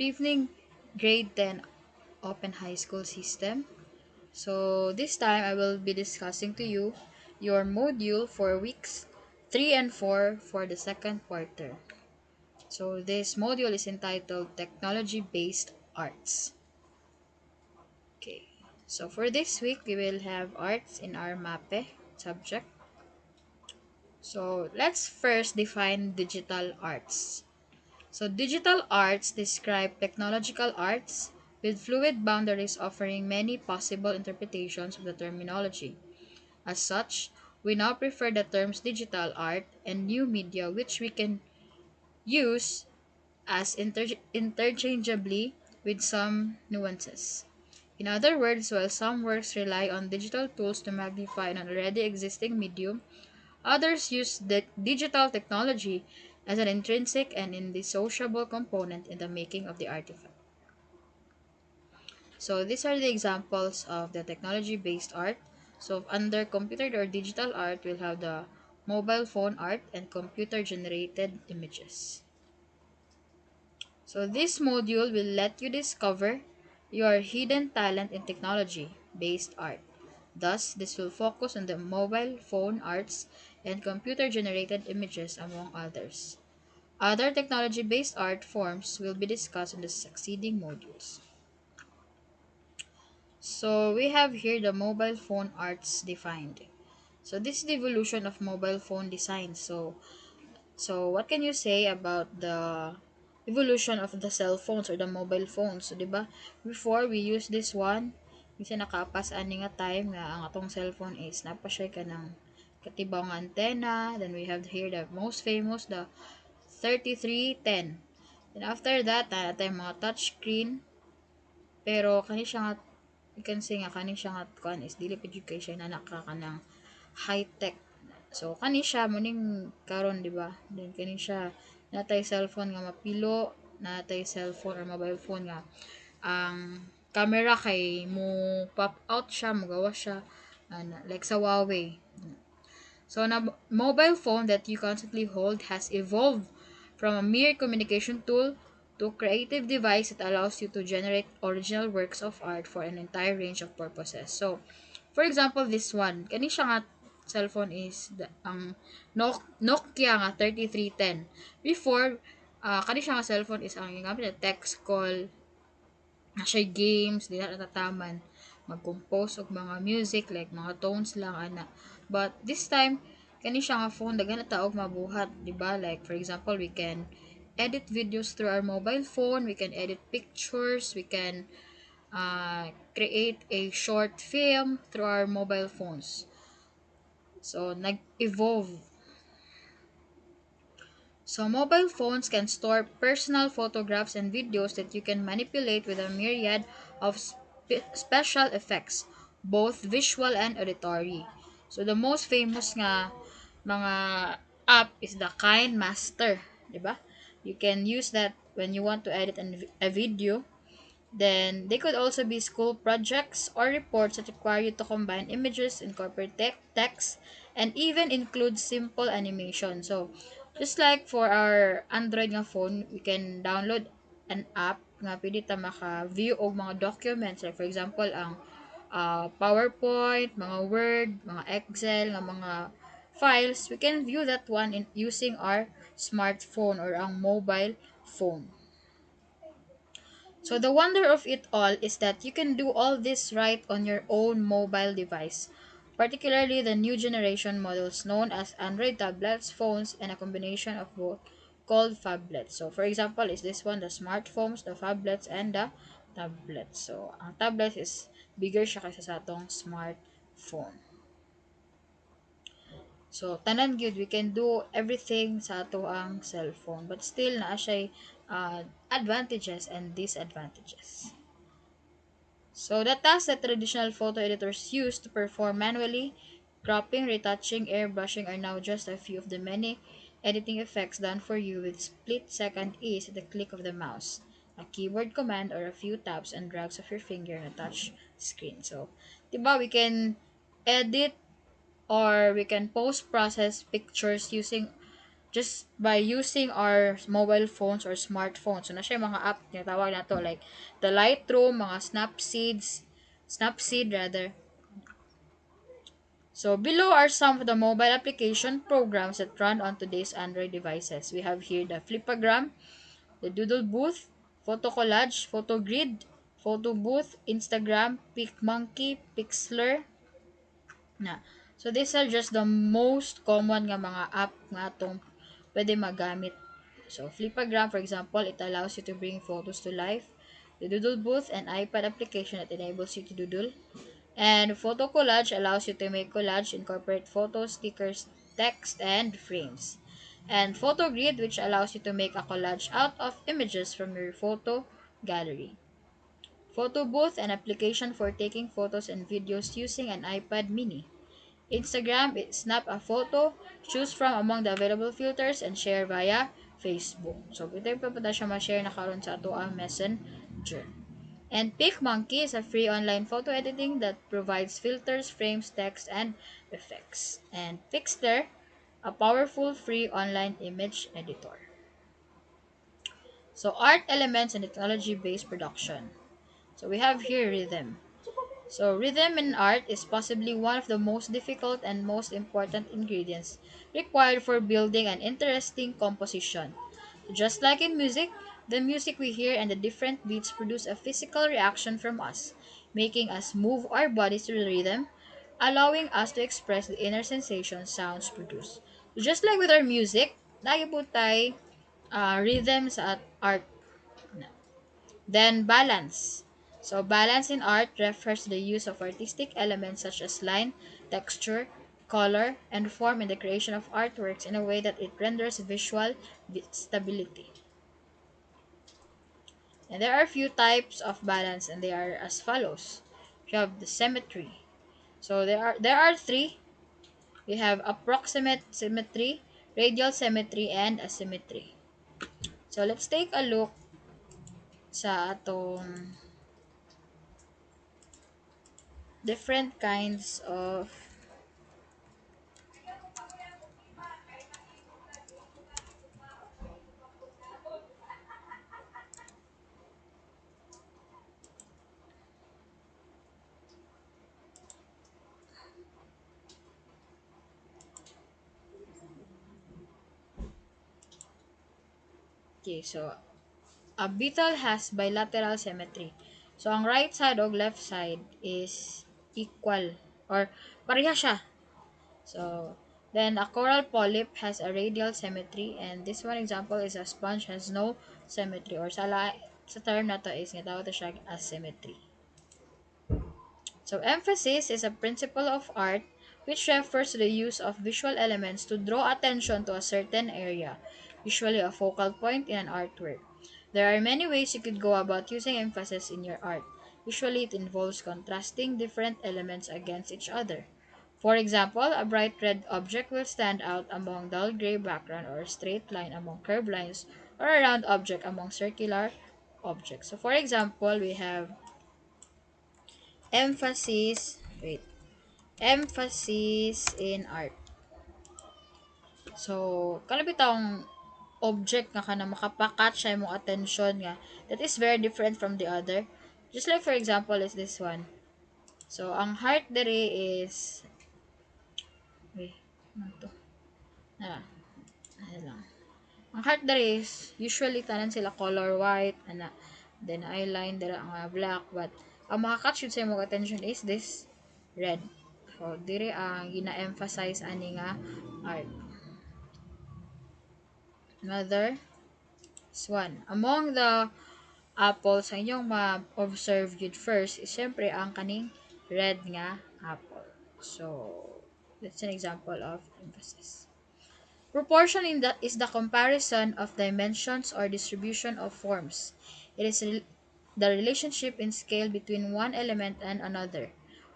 Good evening, grade 10 Open High School System. So, this time I will be discussing to you your module for weeks 3 and 4 for the second quarter. So, this module is entitled Technology Based Arts. Okay, so for this week, we will have arts in our MAPE subject. So, let's first define digital arts. So, digital arts describe technological arts with fluid boundaries offering many possible interpretations of the terminology. As such, we now prefer the terms digital art and new media, which we can use as interchangeably with some nuances. In other words, while some works rely on digital tools to magnify an already existing medium, others use the digital technology as an intrinsic and indissociable component in the making of the artifact. So these are the examples of the technology-based art. So under computer or digital art, we'll have the mobile phone art and computer-generated images. So this module will let you discover your hidden talent in technology-based art. Thus, this will focus on the mobile phone arts and computer-generated images among others. Other technology-based art forms will be discussed in the succeeding modules. So we have here the mobile phone arts defined. So this is the evolution of mobile phone design. So what can you say about the evolution of the cell phones or the mobile phones? So, 'di ba? Before we use this one, kasi nakapas ani nga time nga ang atong cellphone is napasya ka ng katibaw nga antenna. Then we have here the most famous, the 3310. Then after that, natay mga touch screen. Pero kani siya nga, you can say nga kani siya nga kuan is dili pud kay siya na nakakanang high tech. So kani siya muning karon, di ba? Then kani siya natay cellphone nga mapilo, natay cellphone or mobile phone nga ang camera kay mo pop out siya, magawa siya like sa Huawei. So na mobile phone that you constantly hold has evolved from a mere communication tool to a creative device that allows you to generate original works of art for an entire range of purposes. So, for example, this one, kani siya nga cellphone is ang Nokia nga 3310. Before, kani siya nga cellphone is ang gingamit na text call, na siya games, di na natataman mag-compose og mga music like mga tones lang ana. But this time kani siya nga phone daghan na taog mabuhat, di ba? Like for example, we can edit videos through our mobile phone, we can edit pictures, we can create a short film through our mobile phones. So nag-evolve. So mobile phones can store personal photographs and videos that you can manipulate with a myriad of special effects, both visual and auditory. So the most famous nga mga app is the Kind Master, 'di ba? You can use that when you want to edit a video. Then they could also be school projects or reports that require you to combine images, incorporate text, and even include simple animation. So, just like for our Android nga phone, we can download an app nga pwede ta maka-view og mga documents. Like for example, ang PowerPoint, mga Word, mga Excel, nga mga files. We can view that one using our smartphone or ang mobile phone. So the wonder of it all is that you can do all this right on your own mobile device, particularly the new generation models known as Android tablets, phones, and a combination of both called phablets. So for example, is this one the smartphones, the phablets, and the tablets. So ang tablet is bigger siya kaysa sa atong smartphone. So tanan gyud we can do everything sa ato ang cellphone, but still naa siya advantages and disadvantages. So the tasks that traditional photo editors used to perform manually, cropping, retouching, airbrushing are now just a few of the many editing effects done for you with split-second ease at the click of the mouse, a keyboard command, or a few taps and drags of your finger on a touch screen. So, diba, we can edit or we can post-process pictures using just by using our mobile phones or smartphones. So, na siya yung mga app niya, tawag na to, like, the Lightroom, mga Snapseed rather. So, below are some of the mobile application programs that run on today's Android devices. We have here the Flipagram, the Doodle Booth, Photo Collage, Photo Grid, Photo Booth, Instagram, PicMonkey, Pixlr, na. So, these are just the most common nga mga app nga atong pwede magamit. So, Flipagram, for example, it allows you to bring photos to life. The Doodle Booth, an iPad application that enables you to doodle. And Photo Collage allows you to make collage, incorporate photos, stickers, text, and frames. And Photo Grid, which allows you to make a collage out of images from your photo gallery. Photo Booth, an application for taking photos and videos using an iPad mini. Instagram, snap a photo, choose from among the available filters, and share via Facebook. So, pwede pa siya ma-share na karon sa ato ang messenger. And PicMonkey is a free online photo editing that provides filters, frames, text, and effects. And Pixlr, a powerful free online image editor. So, art elements and technology-based production. So, we have here rhythm. So, rhythm in art is possibly one of the most difficult and most important ingredients required for building an interesting composition. Just like in music, the music we hear and the different beats produce a physical reaction from us, making us move our bodies to the rhythm, allowing us to express the inner sensations sounds produce. So, just like with our music, nagibot tayo rhythm sa art. Then balance. So balance in art refers to the use of artistic elements such as line, texture, color, and form in the creation of artworks in a way that it renders visual stability. And there are a few types of balance, and they are as follows. You have the symmetry. So there are three. We have approximate symmetry, radial symmetry, and asymmetry. So let's take a look sa atong different kinds of. Okay, so a beetle has bilateral symmetry. So ang right side o left side is equal or pareha siya. So then a coral polyp has a radial symmetry, and this one example is a sponge has no symmetry, or sa term na to is nga tawag to siya asymmetry. So emphasis is a principle of art which refers to the use of visual elements to draw attention to a certain area, usually a focal point in an artwork. There are many ways you could go about using emphasis in your art. Usually it involves contrasting different elements against each other. For example, a bright red object will stand out among dull gray background, or a straight line among curved lines, or a round object among circular objects. So for example, we have emphasis, wait, emphasis in art. So, kana bitawng object nga kana makapakatch sa imong attention nga that is very different from the other. Just like for example is this one. So, ang heart dere is wait, ano to? Ano lang. Ang heart dere is usually tanan sila color white ana. Then eyeline dere ang black, but ang makakatch yun sa imong attention is this red. So, dire ang gina-emphasize ani nga art. Another swan. Among the apples sa inyong ma-observe yun first is syempre ang kaning red nga apple. So, that's an example of emphasis. Proportion is the comparison of dimensions or distribution of forms. It is the relationship in scale between one element and another,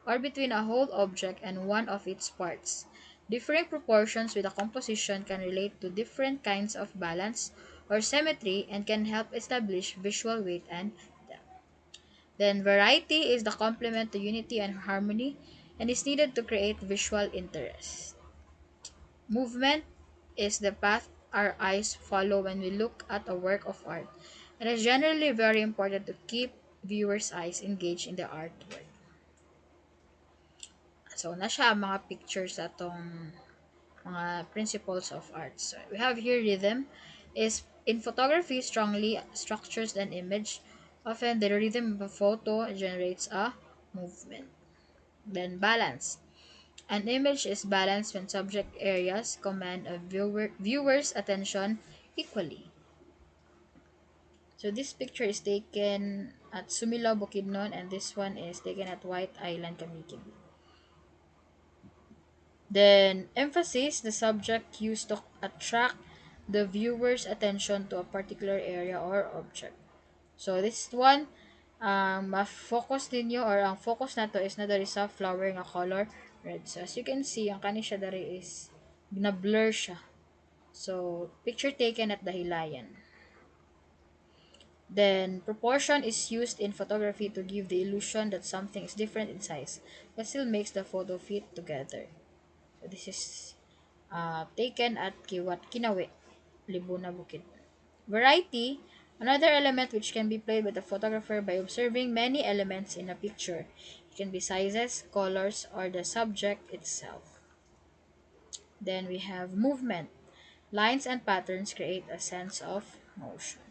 or between a whole object and one of its parts. Differing proportions with a composition can relate to different kinds of balance or symmetry and can help establish visual weight and depth. Then variety is the complement to unity and harmony and is needed to create visual interest. Movement is the path our eyes follow when we look at a work of art. And it's generally very important to keep viewers' eyes engaged in the artwork. So, na siya ang mga pictures atong mga principles of art. So, we have here rhythm is in photography strongly structures an image. Often the rhythm of a photo generates a movement. Then balance. An image is balanced when subject areas command a viewer's attention equally. So this picture is taken at Sumilao, Bukidnon, and this one is taken at White Island, Camiguin. Then emphasis, the subject used to attract the viewer's attention to a particular area or object. So this one, ma-focus ninyo or ang focus nato is na dari sa flower nga color red. So as you can see, ang kani siya dari is na-blur siya. So picture taken at the hilayan. Then, proportion is used in photography to give the illusion that something is different in size, but still makes the photo fit together. So, this is taken at Kiwat Kinawe, Libuna Bukid. Variety, another element which can be played by the photographer by observing many elements in a picture. It can be sizes, colors, or the subject itself. Then we have movement. Lines and patterns create a sense of motion.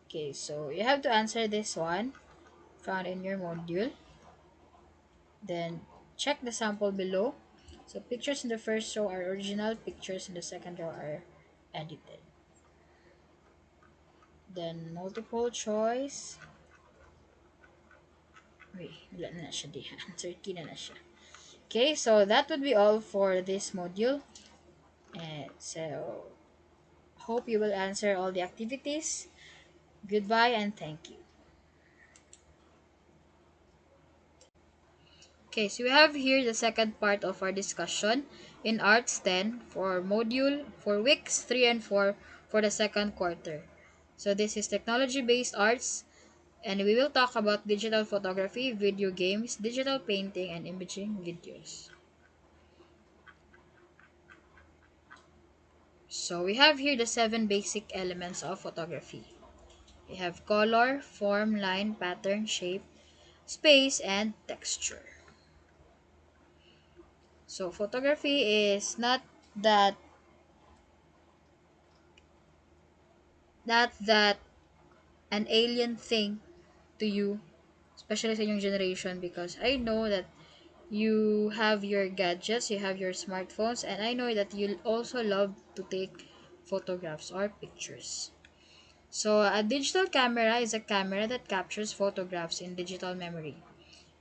Okay, so you have to answer this one found in your module. Then check the sample below. So pictures in the first row are original, pictures in the second row are edited. Then multiple choice. Wait, wala na siya di. Answer key na siya. Okay, so that would be all for this module. And so hope you will answer all the activities. Goodbye and thank you. Okay, so we have here the second part of our discussion in Arts 10 for weeks 3 and 4 for the second quarter. So this is technology-based arts, and we will talk about digital photography, video games, digital painting, and imaging videos. So we have here the 7 basic elements of photography. We have color, form, line, pattern, shape, space, and texture. So photography is not that that an alien thing to you, especially sa inyong generation, because I know that you have your gadgets, you have your smartphones, and I know that you also love to take photographs or pictures. So a digital camera is a camera that captures photographs in digital memory.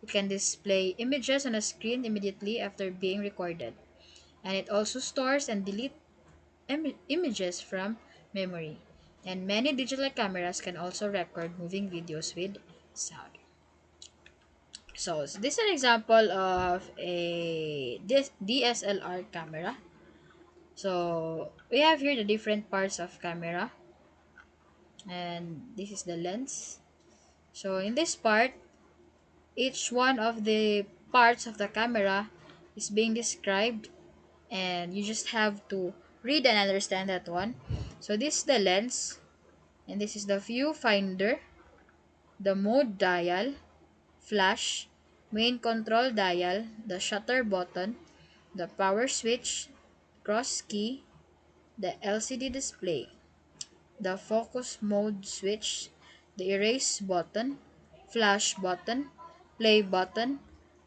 It can display images on a screen immediately after being recorded, and it also stores and deletes images from memory. And many digital cameras can also record moving videos with sound. So this is an example of a DSLR camera. So we have here the different parts of camera, and this is the lens. So in this part, each one of the parts of the camera is being described, and you just have to read and understand that one. So this is the lens, and this is the viewfinder, the mode dial, flash, main control dial, the shutter button, the power switch, cross key, the LCD display, the focus mode switch, the erase button, flash button, play button,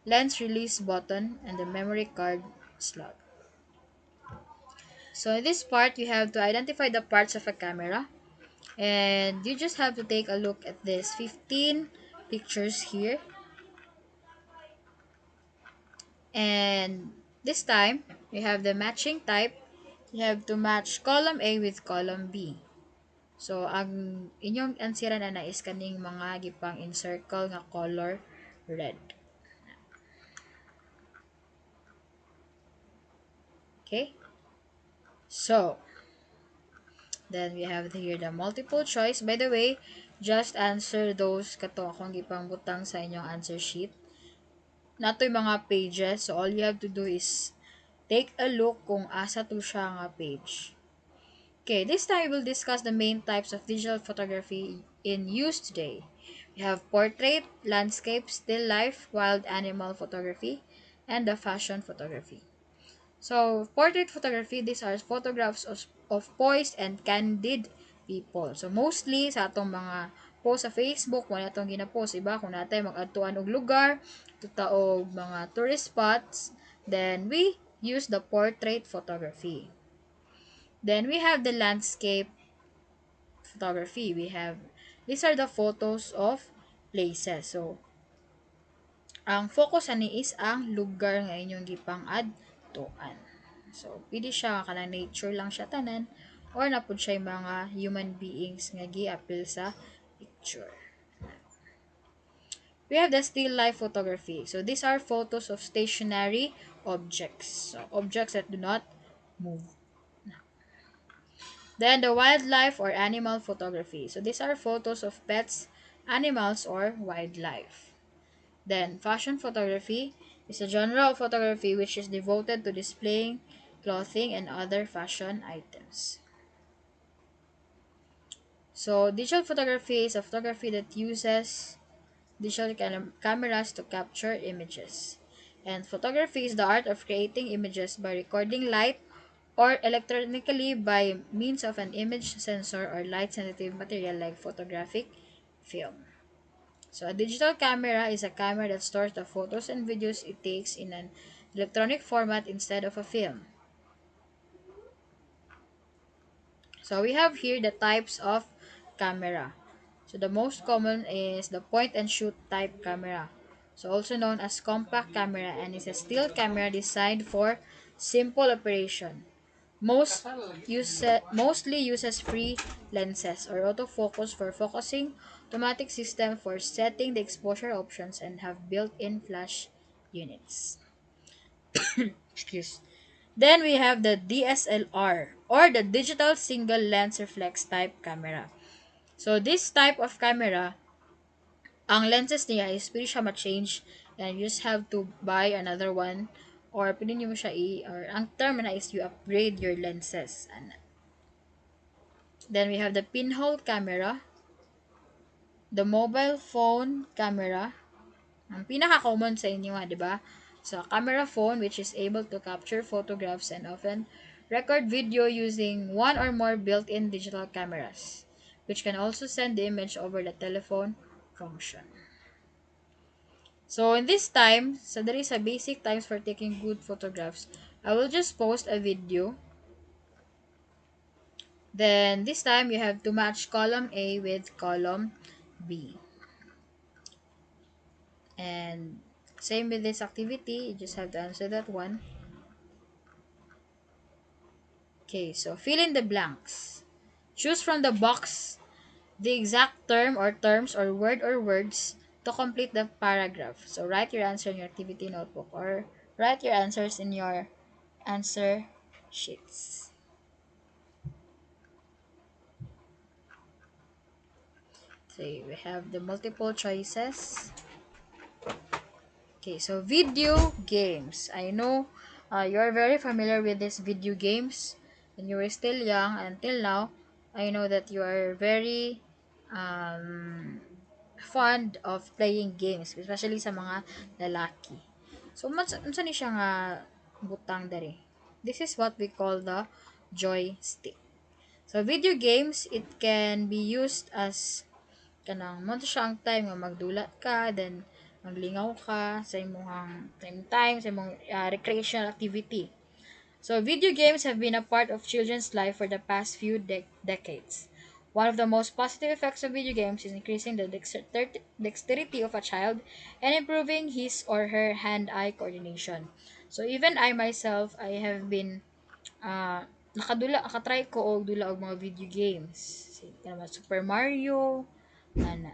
lens release button, and the memory card slot. So in this part, you have to identify the parts of a camera, and you just have to take a look at this 15 pictures here. And this time, you have the matching type. You have to match column A with column B. So, ang inyong ansiran na is kaning mga gipang encircle nga color red. Okay? So, then we have here the multiple choice. By the way, just answer those kato akong gipang butang sa inyong answer sheet. Nato'y mga pages. So, all you have to do is take a look kung asa to siya nga page. Okay, this time we will discuss the main types of digital photography in use today. We have portrait, landscape, still life, wild animal photography, and the fashion photography. So, portrait photography, these are photographs of poised and candid people. So, mostly sa atong mga post sa Facebook, wala itong gina-post, iba, kung natin mag-atuan og lugar, tuta og mga tourist spots, then we use the portrait photography. Then, we have the landscape photography. These are the photos of places. So, ang focus ani is ang lugar nga inyong gipang-adtuan. So, pwede siya kana nature lang siya tanan or napud siya mga human beings nga gi-appeal sa picture. We have the still life photography. So, these are photos of stationary objects. So, objects that do not move. Then, the wildlife or animal photography. So, these are photos of pets, animals, or wildlife. Then, fashion photography is a genre of photography which is devoted to displaying clothing and other fashion items. So, digital photography is a photography that uses digital cameras to capture images. And photography is the art of creating images by recording light or electronically by means of an image sensor or light-sensitive material like photographic film. So, a digital camera is a camera that stores the photos and videos it takes in an electronic format instead of a film. So, we have here the types of camera. So, the most common is the point and shoot type camera. So, also known as compact camera, and is a still camera designed for simple operation. Mostly uses free lenses or autofocus for focusing, automatic system for setting the exposure options, and have built-in flash units. Excuse. Then we have the DSLR or the digital single lens reflex type camera. So this type of camera, ang lenses niya is pwede siya ma-change and you just have to buy another one or pwede nyo siya or ang term na is you upgrade your lenses. Then we have the pinhole camera, the mobile phone camera, ang pinaka-common sa inyo nga, di ba? So, camera phone which is able to capture photographs and often record video using one or more built-in digital cameras, which can also send the image over the telephone function. So, in this time, so there is a basic times for taking good photographs. I will just post a video. Then, this time, you have to match column A with column B. And same with this activity, you just have to answer that one. Okay, so fill in the blanks. Choose from the box the exact term or terms or word or words to complete the paragraph. So write your answer in your activity notebook or write your answers in your answer sheets. So we have the multiple choices. Okay, so video games. I know you're very familiar with these video games when you were still young until now. I know that you are very fond of playing games, especially sa mga lalaki. So, unsa ni siya nga butang dari? This is what we call the joystick. So, video games, it can be used as kanang mo siya ang time nga magdulat ka, then maglingaw ka sa imong time sa imong recreational activity. So, video games have been a part of children's life for the past few decades. One of the most positive effects of video games is increasing the dexterity of a child and improving his or her hand-eye coordination. So, even I myself, I have been nakatry ko og dula og mga video games. Super Mario, ana.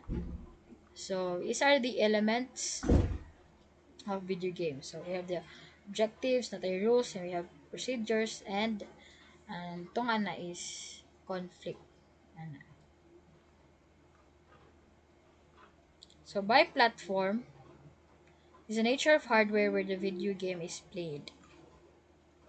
So, these are the elements of video games. So, we have the objectives, natay rules, and we have procedures, and tong ana is conflict. Ana. So, by platform is the nature of hardware where the video game is played.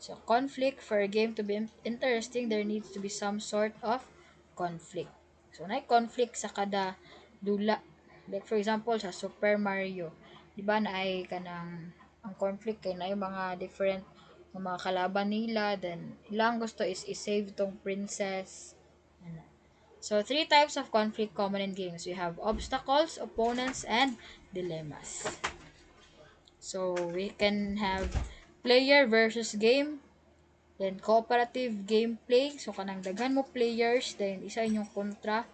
So conflict, for a game to be interesting, there needs to be some sort of conflict. So na conflict sa kada dula. Like for example sa Super Mario, di ba na ay kanang ang conflict kay na yung mga different mga kalaban nila, then ilang gusto is i-save tong princess. Ano. So three types of conflict common in games. We have obstacles, opponents, and dilemmas. So we can have player versus game, then cooperative gameplay. So kanang daghan mo players, then isa inyong kontra.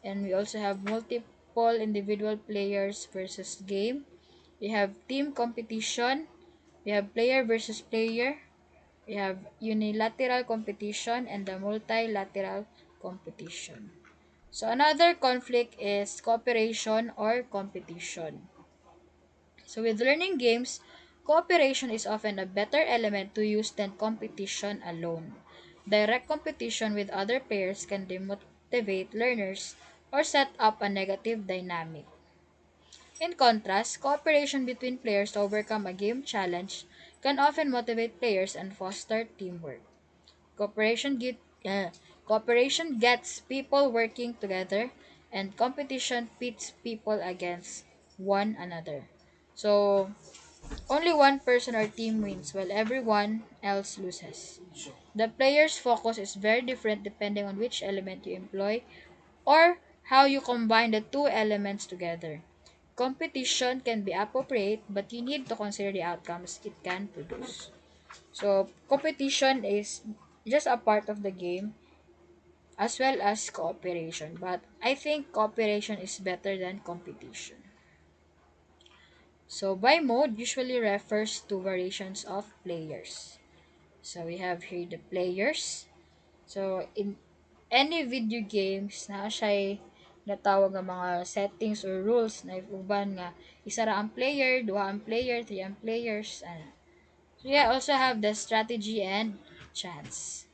And we also have multiple individual players versus game. We have team competition. We have player versus player. We have unilateral competition and the multilateral competition. So another conflict is cooperation or competition. So with learning games, cooperation is often a better element to use than competition alone. Direct competition with other players can demotivate learners or set up a negative dynamic. In contrast, cooperation between players to overcome a game challenge can often motivate players and foster teamwork. Cooperation, get, cooperation gets people working together, and competition pits people against one another. So, only one person or team wins while everyone else loses. The player's focus is very different depending on which element you employ or how you combine the two elements together. Competition can be appropriate, but you need to consider the outcomes it can produce. So, competition is just a part of the game as well as cooperation, but I think cooperation is better than competition. So, by mode usually refers to variations of players. So, we have here the players. So, in any video games na siya natawag nga mga settings or rules na uban nga isa ra ang player, duha ang player, three ang players. So, yeah, also have the strategy and chance.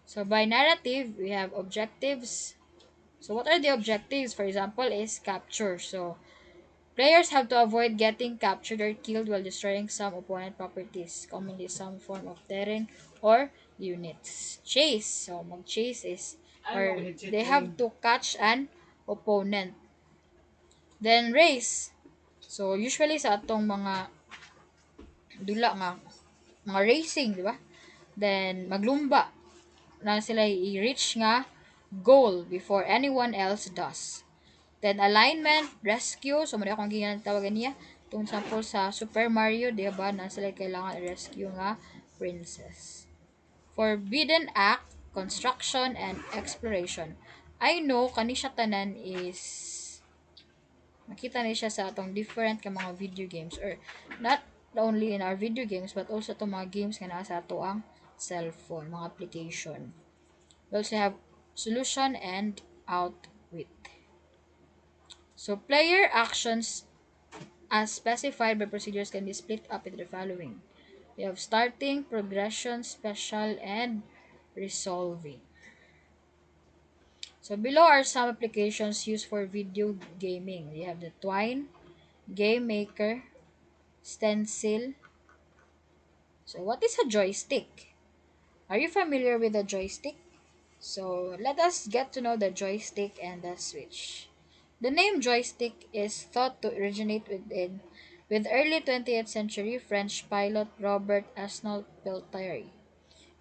So, by narrative, we have objectives. So, what are the objectives? For example, is capture. So, players have to avoid getting captured or killed while destroying some opponent properties, commonly some form of terrain or units. Chase. So, mag-chase is, or they have to catch an opponent. Then, race. So, usually sa atong mga dula nga, mga racing, di ba? Then, maglumba na sila i-reach nga goal before anyone else does. Then, alignment, rescue. So, muna akong ginatawagan niya. Itong sample sa Super Mario, di ba, na sila kailangan i-rescue nga princess. Forbidden Act, construction, and exploration. I know, kani siya tanan is makita ni siya sa atong different ka mga video games or not only in our video games but also itong mga games nga nasa ato ang cellphone, mga application. We also have solution and outwit. So, player actions as specified by procedures can be split up into the following. We have starting, progression, special, and resolving. So, below are some applications used for video gaming. We have the Twine, Game Maker, Stencil. So, what is a joystick? Are you familiar with a joystick? So, let us get to know the joystick and the switch. The name joystick is thought to originate with early 20th century French pilot Robert Arnault Peltier.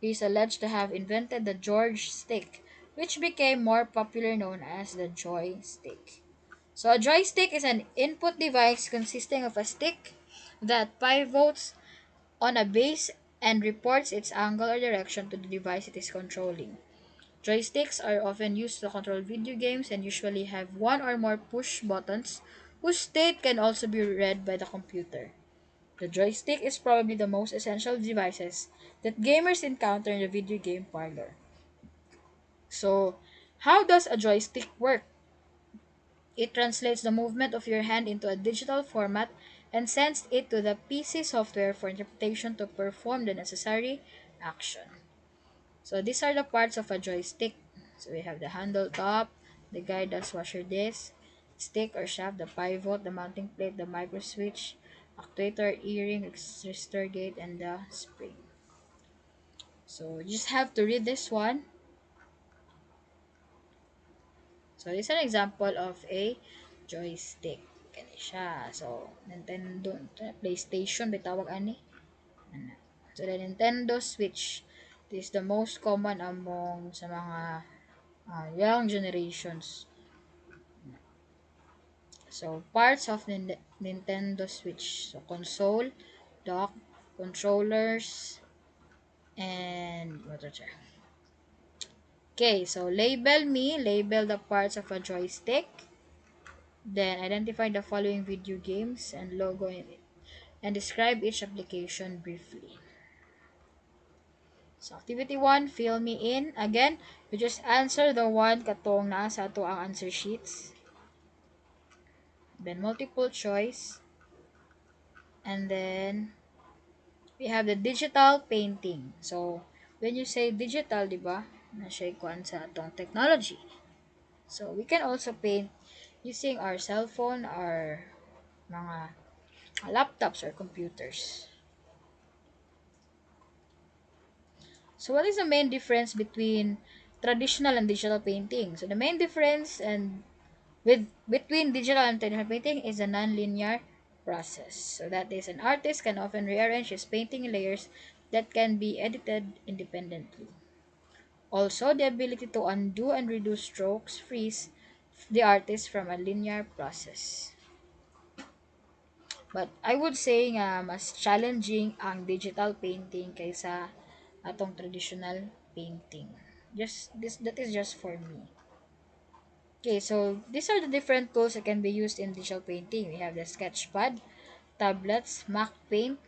He is alleged to have invented the George stick, which became more popular known as the joystick. So a joystick is an input device consisting of a stick that pivots on a base and reports its angle or direction to the device it is controlling. Joysticks are often used to control video games and usually have one or more push buttons whose state can also be read by the computer. The joystick is probably the most essential devices that gamers encounter in the video game parlor. So, how does a joystick work? It translates the movement of your hand into a digital format and sends it to the PC software for interpretation to perform the necessary action. So these are the parts of a joystick. So we have the handle top, the guide that's washer disc, stick or shaft, the pivot, the mounting plate, the micro switch, actuator, earring, resistor gate, and the spring. So you just have to read this one. So this is an example of a joystick. Kani siya. So Nintendo, PlayStation bitawag ani. Ano. So the Nintendo Switch. This is the most common among sa mga young generations. So parts of Nintendo Switch. So console, dock, controllers, and what ito siya? Okay, so label the parts of a joystick. Then identify the following video games and logo in it, and describe each application briefly. So activity 1, fill me in. Again, you just answer the one katong naa sa ato ang answer sheets. Then multiple choice. And then we have the digital painting. So when you say digital, di ba? Na siya kuan sa atong technology. So we can also paint using our cell phone, our mga laptops or computers. So what is the main difference between traditional and digital painting? So the main difference and with between digital and traditional painting is a non-linear process. So that is, an artist can often rearrange his painting in layers that can be edited independently. Also, the ability to undo and redo strokes frees the artist from a linear process. But I would say nga mas challenging ang digital painting kaysa atong traditional painting. Just this that is just for me. Okay, so these are the different tools that can be used in digital painting. We have the Sketchpad, tablets, Mac Paint,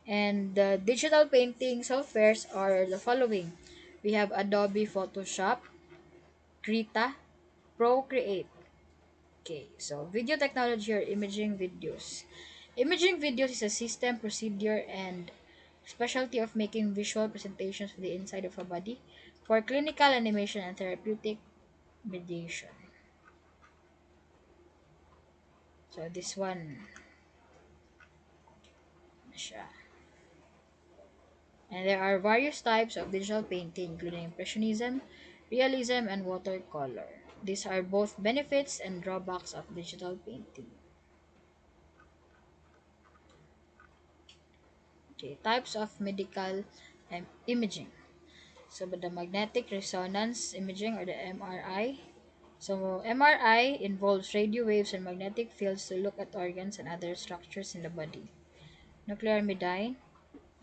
and the digital painting softwares are the following. We have Adobe Photoshop, Krita, Procreate. Okay, so video technology or imaging videos. Imaging videos is a system, procedure, and specialty of making visual presentations of the inside of a body for clinical animation and therapeutic mediation. So this one siya. And there are various types of digital painting, including impressionism, realism, and watercolor. These are both benefits and drawbacks of digital painting. Okay, types of medical imaging. So, the magnetic resonance imaging or the MRI. So, MRI involves radio waves and magnetic fields to look at organs and other structures in the body. Nuclear medicine,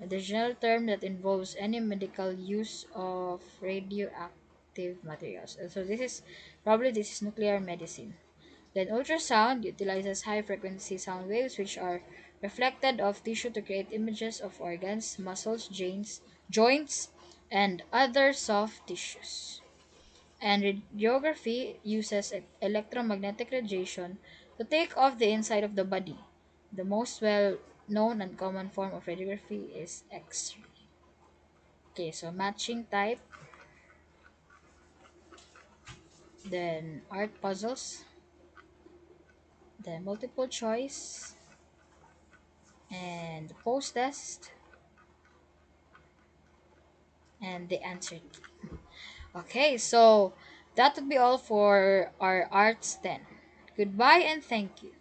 the general term that involves any medical use of radioactive materials. So, this is nuclear medicine. Then ultrasound utilizes high frequency sound waves which are reflected off tissue to create images of organs, muscles, joints, and other soft tissues. And radiography uses electromagnetic radiation to take off the inside of the body. The most well known and common form of radiography is X-ray. Okay, so matching type, then art puzzles, then multiple choice, and post test, and the answer key. Okay, so that would be all for our arts then. Goodbye and thank you.